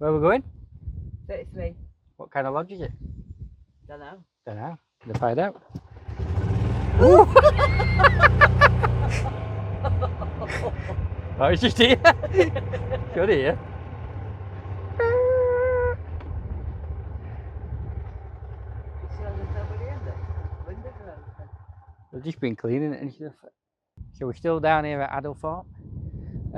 Where are we going? 33. What kind of lodge is it? Don't know. Don't know. We'll find out. Oh, it's just here. Good here. We've just been cleaning it and stuff. So we're still down here at Addlethorpe.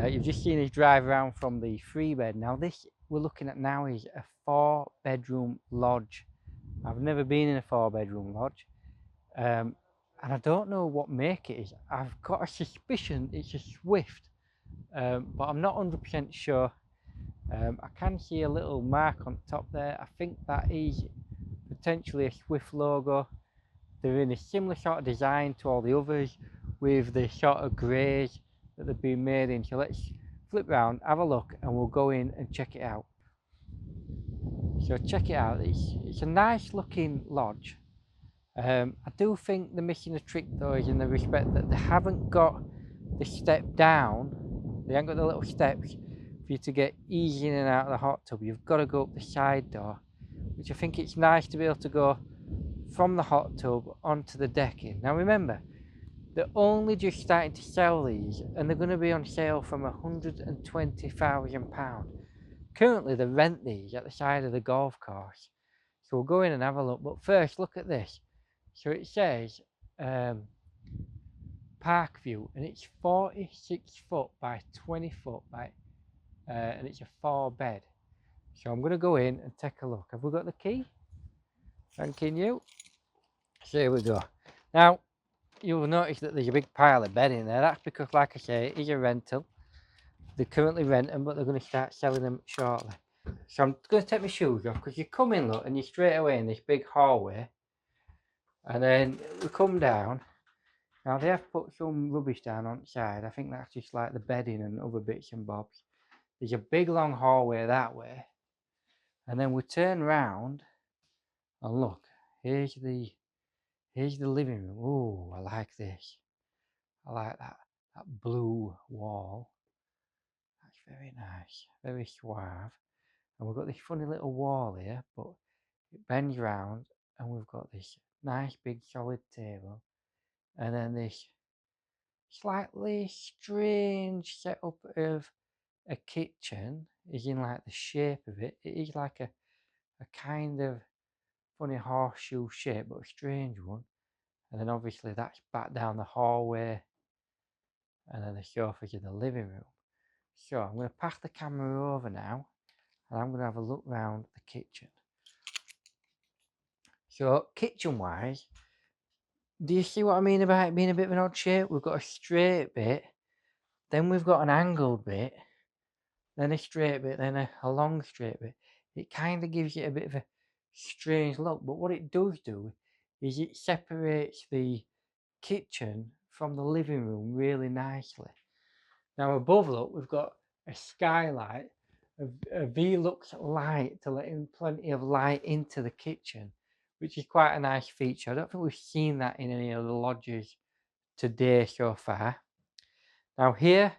You've just seen us drive around from the 3-bed. Now this we're looking at now is a 4-bedroom lodge. I've never been in a 4-bedroom lodge. And I don't know what make it is. I've got a suspicion it's a Swift, but I'm not 100% sure. I can see a little mark on top there. I think that is potentially a Swift logo. They're in a similar sort of design to all the others, with the sort of greys that they've been made in. So let's flip round, have a look, and we'll go in and check it out. So check it out. It's a nice looking lodge. I do think they're missing a trick though, is in the respect that they haven't got the step down. They haven't got the little steps for you to get easy in and out of the hot tub. You've got to go up the side door, which I think it's nice to be able to go from the hot tub onto the decking. Now remember, they're only just starting to sell these, and they're going to be on sale from £120,000. Currently they rent these at the side of the golf course. So we'll go in and have a look. But first, look at this. So it says park view, and it's 46 foot by 20 foot by, and it's a 4-bed. So I'm going to go in and take a look. Have we got the key? Thanking you. So here we go. Now you'll notice that there's a big pile of bedding there. That's because, like I say, it is a rental. They currently rent them, but they're going to start selling them shortly. So I'm going to take my shoes off, because you come in, look, and you're straight away in this big hallway. And then we come down. Now they have put some rubbish down on the side. I think that's just like the bedding and other bits and bobs. There's a big long hallway that way. And then we turn round and look, here's the living room. Oh, I like this. I like that blue wall. That's very nice, very suave. And we've got this funny little wall here, but it bends round, and we've got this nice big solid table, and then this slightly strange setup of a kitchen is in like the shape of it. It is like a kind of funny horseshoe shape, but a strange one. And then obviously that's back down the hallway, and then the sofa's in the living room. So I'm going to pass the camera over now, and I'm going to have a look round the kitchen. So kitchen wise, do you see what I mean about it being a bit of an odd shape? We've got a straight bit, then we've got an angled bit, then a straight bit, then a long straight bit. It kind of gives it a bit of a strange look, but what it does do is it separates the kitchen from the living room really nicely. Now above, look, we've got a skylight, a Velux light to let in plenty of light into the kitchen, which is quite a nice feature. I don't think we've seen that in any of the lodges today so far. Now here,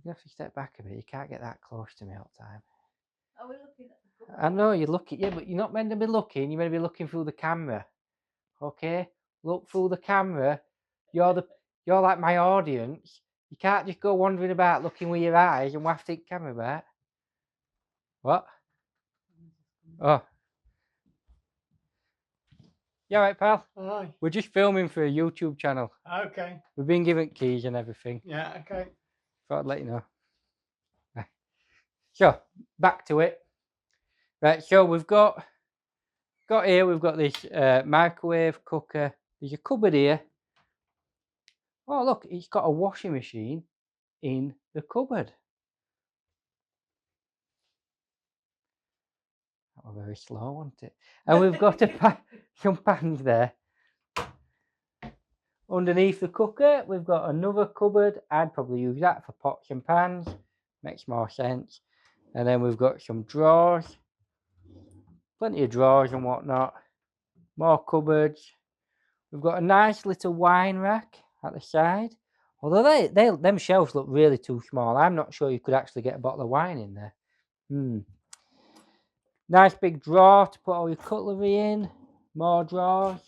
you have to step back a bit. You can't get that close to me all the time. Are we looking at the cupboard? I know you're looking, yeah, but you're not meant to be looking. You're meant to be looking through the camera. Okay, look through the camera. You're like my audience. You can't just go wandering about looking with your eyes and wafting the camera back. What? Oh. You alright, pal? Aye. We're just filming for a YouTube channel. Okay. We've been given keys and everything. Yeah, okay. Thought I'd let you know. Right. So, back to it. Right, so we've got here, we've got this microwave, cooker. There's a cupboard here. Oh, look, it's got a washing machine in the cupboard. That was very slow, wasn't it? And we've got some pans there. Underneath the cooker, we've got another cupboard. I'd probably use that for pots and pans. Makes more sense. And then we've got some drawers. Plenty of drawers and whatnot. More cupboards. We've got a nice little wine rack at the side. Although them shelves look really too small. I'm not sure you could actually get a bottle of wine in there. Nice big drawer to put all your cutlery in. More drawers.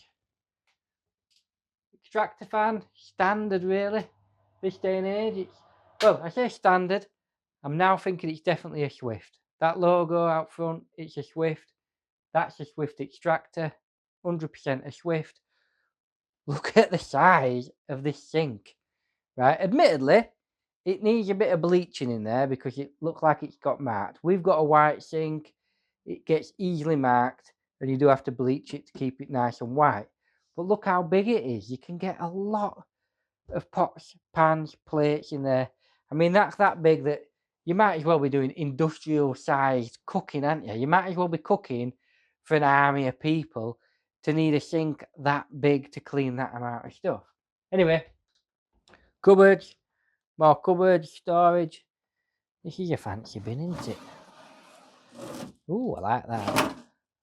Extractor fan, standard really. This day and age, it's, well, I say standard. I'm now thinking it's definitely a Swift. That logo out front, it's a Swift. That's a Swift extractor. 100% a Swift. Look at the size of this sink. Right, admittedly, it needs a bit of bleaching in there because it looks like it's got marked. We've got a white sink. It gets easily marked and you do have to bleach it to keep it nice and white. But look how big it is. You can get a lot of pots, pans, plates in there. I mean, that's that big that you might as well be doing industrial sized cooking, aren't you? You might as well be cooking for an army of people to need a sink that big to clean that amount of stuff. Anyway, cupboards, more cupboards, storage. This is a fancy bin, isn't it? Ooh, I like that.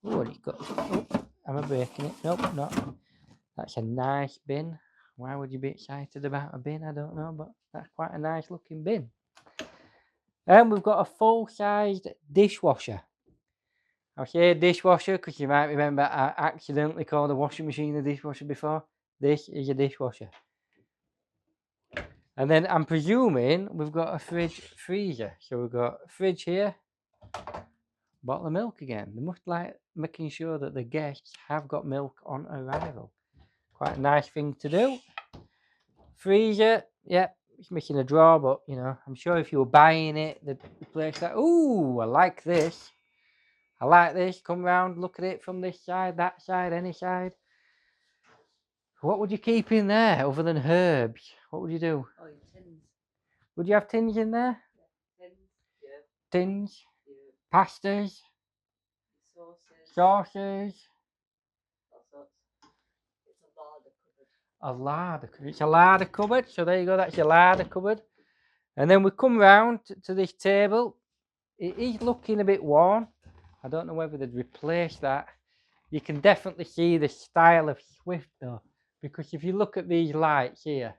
Ooh, what it's got. Oh, am I breaking it? Nope, not. That's a nice bin. Why would you be excited about a bin? I don't know, but that's quite a nice looking bin. And we've got a full-sized dishwasher. I'll say dishwasher because you might remember I accidentally called a washing machine a dishwasher before. This is a dishwasher. And then I'm presuming we've got a fridge freezer. So we've got a fridge here, bottle of milk again. They must like making sure that the guests have got milk on arrival. Quite a nice thing to do. Freezer, yeah, it's missing a drawer, but you know, I'm sure if you were buying it, they'd replace that. Ooh, I like this. I like this. Come round, look at it from this side, that side, any side. What would you keep in there other than herbs? What would you do? Oh, tins. Would you have tins in there? Yeah. Tins. Yeah. Tins, Yeah. pastas, Sauces. sauces. All sorts. It's a larder cupboard. A larder. It's a larder cupboard. So there you go. That's your larder cupboard. And then we come round to this table. It is looking a bit worn. I don't know whether they'd replace that. You can definitely see the style of Swift though, because if you look at these lights here,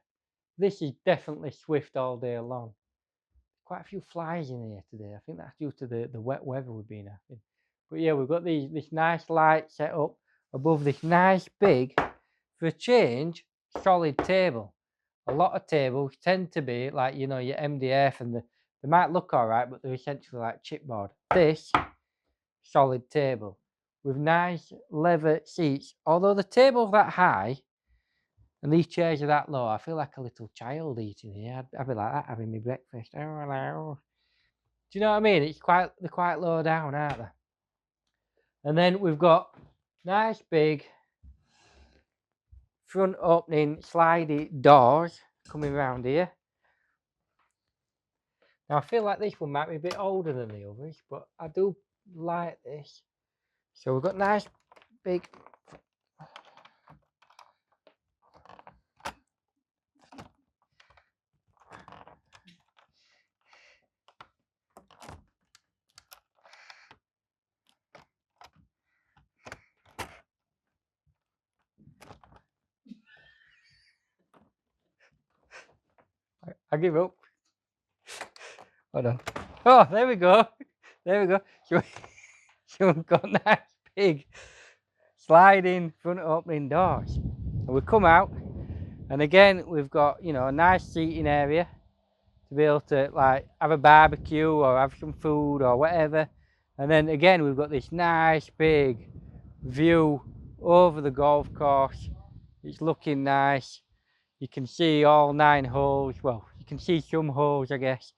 this is definitely Swift all day long. Quite a few flies in here today. I think that's due to the wet weather we've been having. But yeah, we've got this nice light set up above this nice big, for a change, solid table. A lot of tables tend to be like, you know, your MDF and they might look all right, but they're essentially like chipboard. This solid table with nice leather seats. Although the table's that high and these chairs are that low, I feel like a little child eating here. I'd be like that having my breakfast. Oh, hello. Do you know what I mean? They're quite low down, aren't they? And then we've got nice big front opening slidey doors coming around here. Now I feel like this one might be a bit older than the others, but I do like this. So we've got nice big I give up. Hold on. Oh, there we go. There we go. So we've got nice big sliding front opening doors. And we come out, and again we've got, you know, a nice seating area to be able to like have a barbecue or have some food or whatever. And then again we've got this nice big view over the golf course. It's looking nice. You can see all 9 holes. Well, you can see some holes, I guess.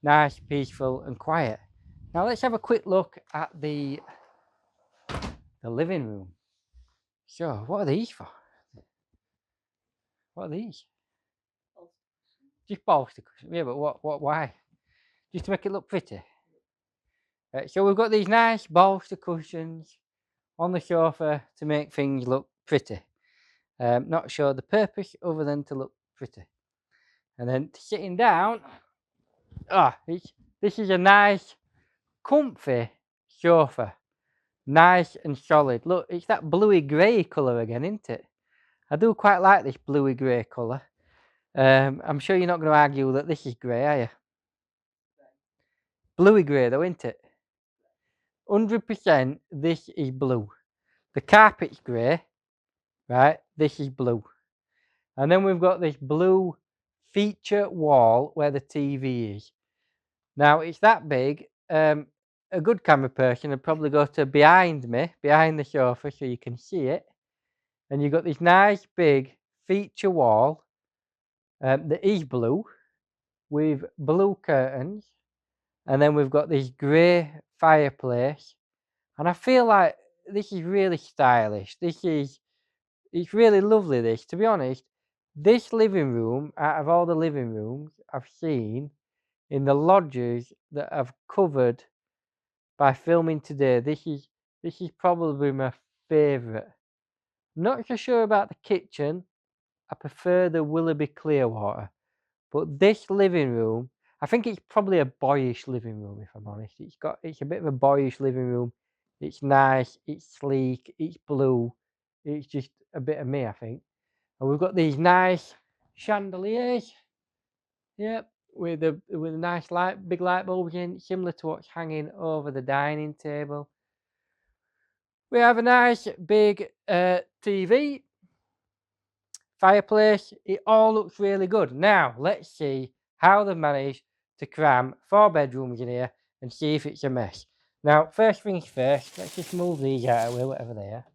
Nice, peaceful and quiet. Now let's have a quick look at the living room. So what are these for? What are these? Just bolster cushions. Yeah, but why? Just to make it look pretty. So we've got these nice bolster cushions on the sofa to make things look pretty. Not sure the purpose other than to look pretty. And then sitting down, this is a nice, comfy sofa. Nice and solid. Look, it's that bluey grey colour again, isn't it? I do quite like this bluey grey colour. I'm sure you're not going to argue that this is grey, are you? Bluey grey though, isn't it? 100% this is blue. The carpet's grey, right? This is blue. And then we've got this blue feature wall where the TV is. Now, it's that big. A good camera person would probably go to behind me, behind the sofa, so you can see it. And you've got this nice big feature wall that is blue with blue curtains. And then we've got this grey fireplace. And I feel like this is really stylish. It's really lovely, this. To be honest, this living room, out of all the living rooms I've seen in the lodges that I've covered by filming today, this is probably my favourite. Not so sure about the kitchen. I prefer the Willerby Clearwater. But this living room, I think it's probably a boyish living room, if I'm honest. It's a bit of a boyish living room. It's nice, it's sleek, it's blue. It's just a bit of me, I think. And we've got these nice chandeliers. Yep, with a nice big light bulbs in, similar to what's hanging over the dining table. We have a nice big TV, fireplace. It all looks really good. Now, let's see how they've managed to cram 4 bedrooms in here and see if it's a mess. Now, first things first, let's just move these out of the way, whatever they are.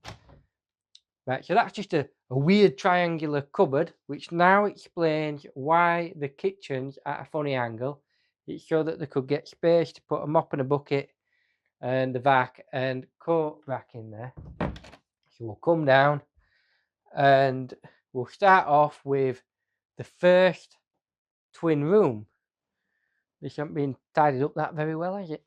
Right, so that's just a weird triangular cupboard, which now explains why the kitchen's at a funny angle. It's so that they could get space to put a mop and a bucket and the vac and coat rack in there. So we'll come down and we'll start off with the first twin room. This hasn't been tidied up that very well, has it?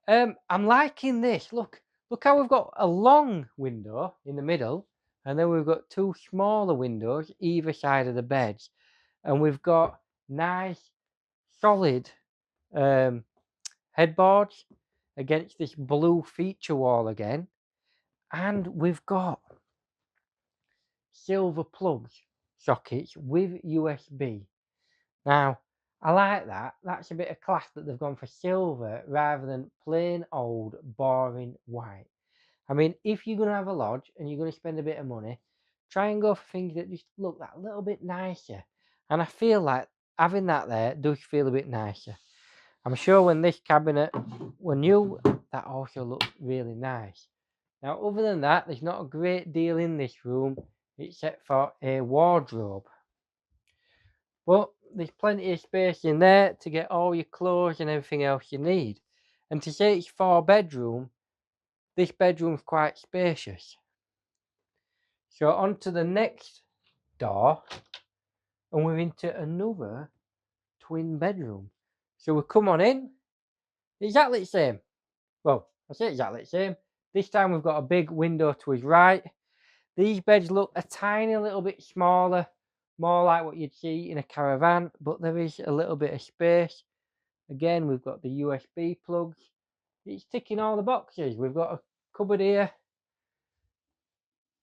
I'm liking this. Look how we've got a long window in the middle, and then we've got 2 smaller windows either side of the beds, and we've got nice solid headboards against this blue feature wall again, and we've got silver plug sockets with USB. Now, I like that. That's a bit of class that they've gone for silver rather than plain old boring white. I mean, if you're going to have a lodge and you're going to spend a bit of money, try and go for things that just look that little bit nicer. And I feel like having that there does feel a bit nicer. I'm sure when this cabinet were new, that also looked really nice. Now, other than that, there's not a great deal in this room except for a wardrobe. But there's plenty of space in there to get all your clothes and everything else you need. And to say it's 4 bedroom, this bedroom's quite spacious. So on to the next door, and we're into another twin bedroom. So we come on in, exactly the same. Well, I say exactly the same. This time we've got a big window to his right. These beds look a tiny little bit smaller, more like what you'd see in a caravan, but there is a little bit of space. Again, we've got the USB plugs. It's ticking all the boxes. We've got a cupboard here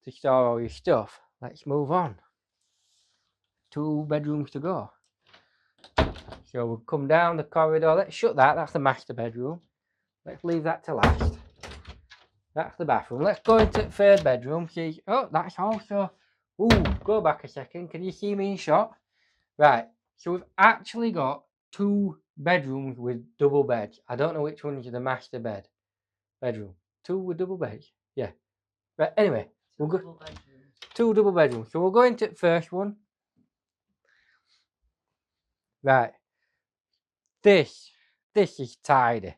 to store all your stuff. Let's move on. 2 bedrooms to go. So we'll come down the corridor. Let's shut that. That's the master bedroom. Let's leave that to last. That's the bathroom. Let's go into the 3rd bedroom. See, oh, that's also. Ooh, go back a second. Can you see me in shot? Right. So we've actually got 2 bedrooms with double beds. I don't know which one is the master bedroom. 2 with double beds. Yeah. Right. Anyway, we'll go. 2 double bedrooms. So we'll go into the first one. Right. This is tidy.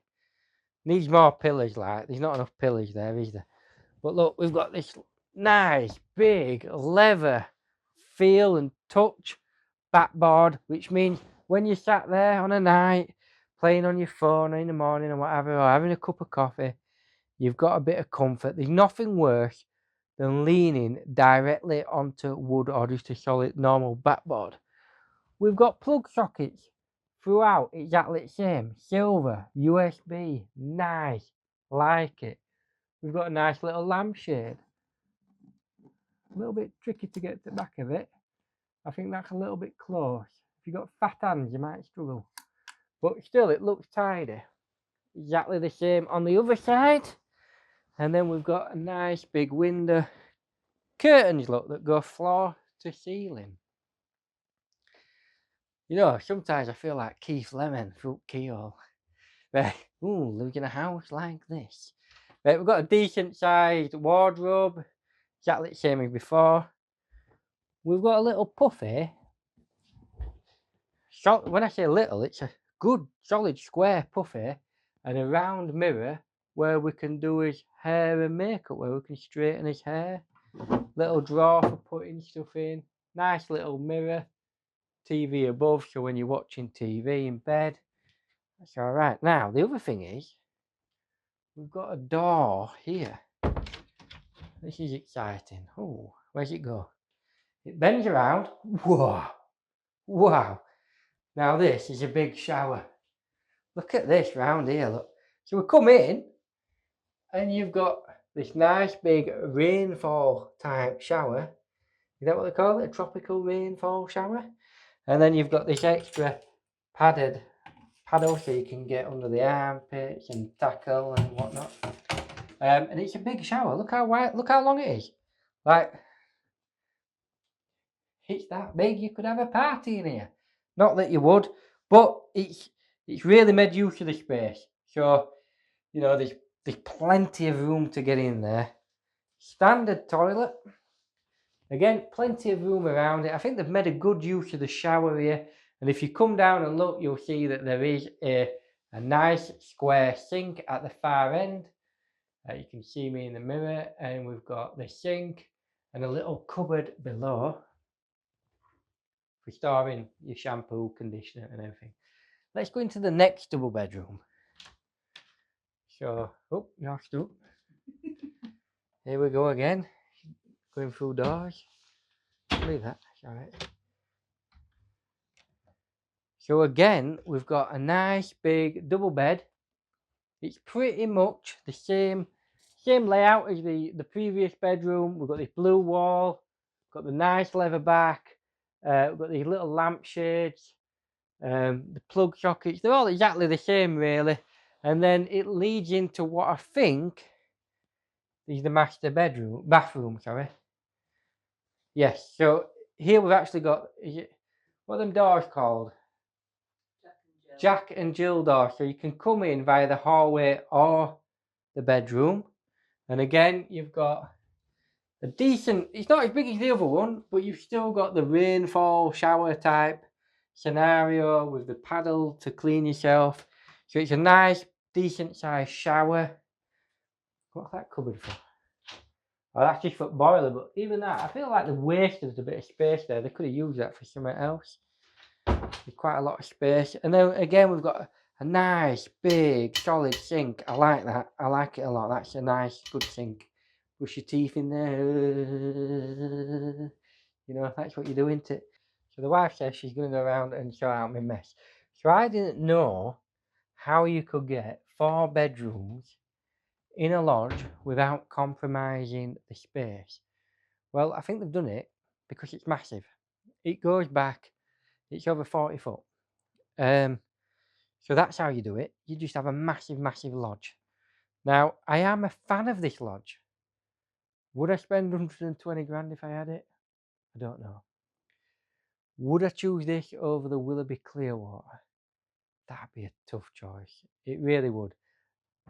Needs more pillars, like there's not enough pillars there, is there? But look, we've got this nice big leather feel and touch backboard, which means when you sat there on a night playing on your phone in the morning or whatever, or having a cup of coffee, you've got a bit of comfort. There's nothing worse than leaning directly onto wood or just a solid normal backboard. We've got plug sockets throughout, exactly the same. Silver, USB, nice, like it. We've got a nice little lampshade. A little bit tricky to get to the back of it. I think that's a little bit close. If you've got fat hands, you might struggle. But still, it looks tidy. exactly the same on the other side. And then we've got a nice big window curtains, look, that go floor to ceiling. You know, sometimes I feel like Keith Lemon, Fruit Keel. Right, ooh, living in a house like this. Right, we've got a decent sized wardrobe, exactly the same as before. We've got a little puffy. So when I say little, it's a good solid square puffy and a round mirror where we can do his hair and makeup, where we can straighten his hair. Little drawer for putting stuff in. Nice little mirror. TV above, so when you're watching TV in bed, that's all right. Now, the other thing is, we've got a door here. This is exciting. Oh, where's it go? It bends around. Whoa! Wow! Now this is a big shower. Look at this round here, look. So we come in, and you've got this nice big rainfall type shower. Is that what they call it? A tropical rainfall shower? And then you've got this extra paddle so you can get under the armpits and tackle and whatnot. And it's a big shower. Look how wide, look how long it is. Like, it's that big. You could have a party in here. Not that you would, but it's really made use of the space. So, you know, there's plenty of room to get in there. Standard toilet. Again, plenty of room around it. I think they've made a good use of the shower here. And if you come down and look, you'll see that there is a nice square sink at the far end. You can see me in the mirror, and we've got the sink and a little cupboard below for storing your shampoo, conditioner and everything. Let's go into the next double bedroom. So, oh, you're stuck. Here we go again. Going through doors. Leave that, it's all right. So again, we've got a nice big double bed. It's pretty much the same layout as the previous bedroom. We've got this blue wall, got the nice leather back, we've got these little lampshades, the plug sockets. They're all exactly the same, really. And then it leads into what I think is the master bathroom. Sorry. Yes. So here we've actually got, what are them doors called? Jack and Jill door. So you can come in via the hallway or the bedroom. And again, you've got a decent, it's not as big as the other one, but you've still got the rainfall shower type scenario with the paddle to clean yourself. So it's a nice, decent sized shower. What's that cupboard for? Oh, that's just for the boiler, but even that, I feel like they wasted a bit of space there. They could have used that for something else. There's quite a lot of space. And then again, we've got a nice, big, solid sink. I like that. I like it a lot. That's a nice, good sink. Brush your teeth in there. You know, that's what you do, isn't it? So the wife says she's going to go around and show out my mess. So I didn't know how you could get 4 bedrooms in a lodge without compromising the space. Well, I think they've done it because it's massive. It goes back, it's over 40 foot. So that's how you do it. You just have a massive, massive lodge. Now, I am a fan of this lodge. Would I spend 120 grand if I had it? I don't know. Would I choose this over the Willerby Clearwater? That'd be a tough choice. It really would.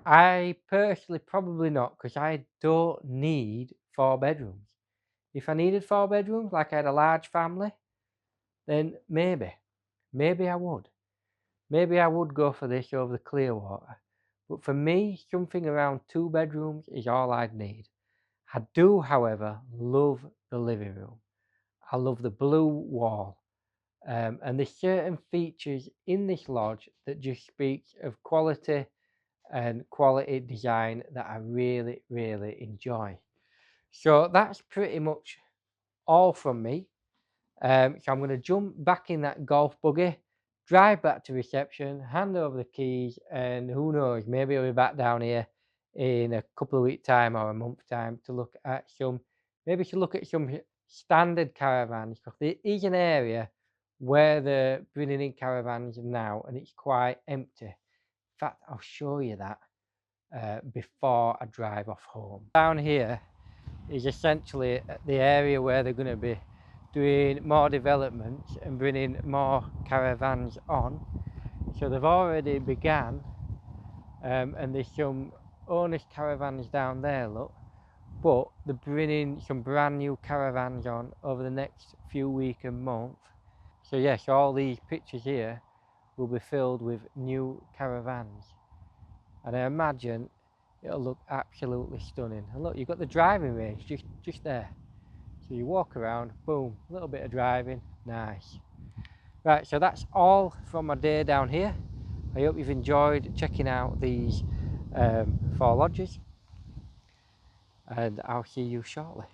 I personally probably not, because I don't need 4 bedrooms. If I needed 4 bedrooms, like I had a large family, then maybe I would. Maybe I would go for this over the Clearwater. But for me, something around 2 bedrooms is all I'd need. I do, however, love the living room. I love the blue wall. And there's certain features in this lodge that just speaks of quality and quality design that I really, really enjoy. So that's pretty much all from me. So I'm going to jump back in that golf buggy, drive back to reception, hand over the keys, and who knows, maybe I'll be back down here in a couple of weeks' time or a month's time to look at some standard caravans, because there is an area where they're bringing in caravans now and it's quite empty. fact, I'll show you that before I drive off home. Down here is essentially the area where they're going to be doing more development and bringing more caravans on. So they've already began, and there's some owners caravans down there, look, but they're bringing some brand new caravans on over the next few weeks and months. So yes, all these pictures here will be filled with new caravans, and I imagine it'll look absolutely stunning. And look, you've got the driving range just there, so you walk around, boom, a little bit of driving, nice. Right, so that's all from my day down here. I hope you've enjoyed checking out these 4 lodges, and I'll see you shortly.